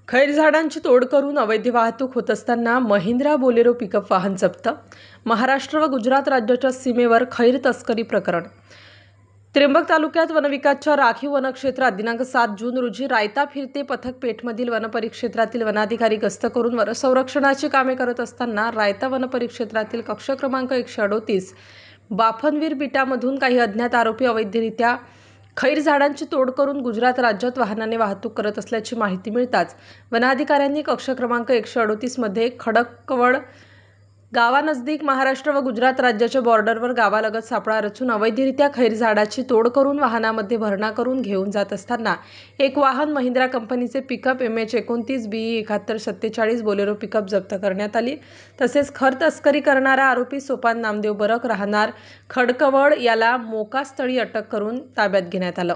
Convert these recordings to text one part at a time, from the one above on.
खैर झाडांची तोड करून अवैध वाहतूक होत असताना महिंद्रा बोलेरो पिकअप वाहन जप्त। महाराष्ट्र व गुजरात राज्याच्या सीमेवर खैर तस्करी प्रकरण। त्र्यंबक तालुक्यात वनविकासच्या राखीव वनक्षेत्रात दिनांक 7 जून रोजी रायता फिरते पथक पेठमधील वनपरिक्षेत्रातील वनाधिकारी गस्त करून वनसंरक्षणाची कामे करत असताना रायता वनपरिक्षेत्रातील कक्ष क्रमांक 138 बाफनवीर बिटामधून काही अज्ञात आरोपी अवैधरित्या खैर झाडांची तोड करून गुजरात राज्यात वाहनाने वाहतूक करत असल्याची माहिती मिळताच वनाधिकाऱ्यांनी कक्ष क्रमांक 138 मध्ये खडकवड गावानजदीक महाराष्ट्र व गुजरात राज्याच्या बॉर्डरवर गावालगत सापळा रचून अवैधरित्या खैर झाडाची तोड करून वाहनामध्ये भरणा करून घेऊन जात असताना एक वाहन महिंद्रा कंपनीचे pickup MH29 BE 7147 Bolero pickup जप्त करण्यात आली। तसेच खर तस्करी करणारा आरोपी सोपान नामदेव बरक राहणार खडकवड याला मोकास्थळी अटक करून ताब्यात घेण्यात आलं।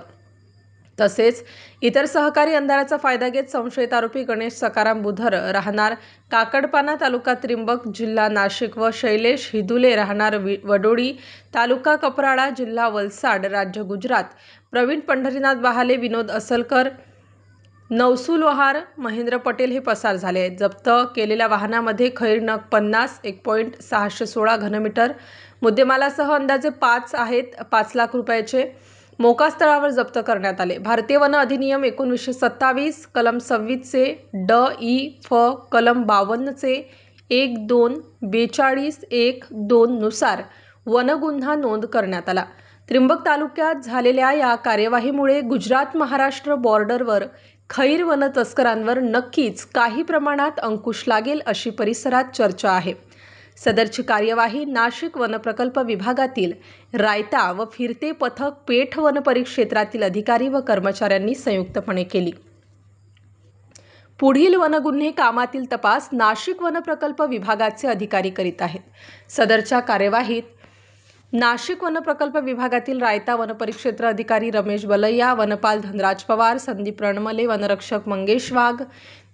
तसेच इतर सहकारी अंधाराचा फायदा घेत संशयित आरोपी गणेश सकाराम बुधर राहणार काकडपाना तालुका त्र्यंबक जिल्हा नाशिक व शैलेश हिदुले राहणार वडोडी तालुका कपराळा जिल्हा वलसाड राज्य गुजरात, प्रवीण पंढरीनाथ बहाले, विनोद असलकर, नवसुल वहार, महेंद्र पटेल हे पसार झाले आहेत। जप्त केलेल्या वाहनामध्ये खैर नग 50, 1.616 घनमीटर मुद्देमालासह अंदाजे 5 लाख रुपयाचे मोकास्थळावर जप्त करण्यात आले। भारतीय वन अधिनियम 1927 कलम 26 चे ड.इ. फ. कलम 52 चे 1, 2, 42, 1, 2 नुसार वनगुन्हा नोंद करण्यात आला। त्र्यंबक तालुक्यात झालेल्या या कार्यवाहीमुळे गुजरात महाराष्ट्र बॉर्डरवर खैर वन तस्करांवर नक्कीच काही प्रमाणात अंकुश लागेल अशी परिसरात चर्चा आहे। सदरची कार्यवाही नाशिक वनप्रकल्प विभागातील रायता व फिरते पथक पेठ वन परिक्षेत्रातील अधिकारी व कर्मचाऱ्यांनी संयुक्तपणे केली। पुढील वनगुन्हे कामातील तपास नाशिक वनप्रकल्प विभागाचे अधिकारी करीत आहेत। सदरच्या कार्यवाहीत नाशिक वनप्रकल्प विभागातील रायता वनपरिक्षेत्र अधिकारी रमेश बलैया, वनपाल धनराज पवार, संदीप रणमले, वनरक्षक मंगेश वाघ,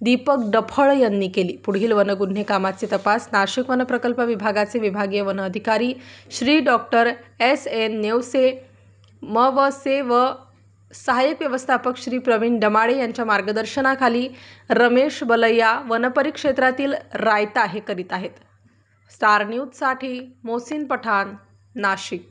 दीपक डफळ यांनी केली। पुढील वनगुन्हे कामाचे तपास नाशिक वनप्रकल्प विभागाचे विभागीय वन अधिकारी श्री डॉ. S.N. नेवसे म.व.से व सहाय्यक व्यवस्थापक श्री प्रवीण डमाळे यांच्या मार्गदर्शनाखाली रमेश बलैया वनपरिक्षेत्रातील रायता हे करीत आहेत। स्टार न्यूजसाठी मोहसिन पठाण, नाशिक।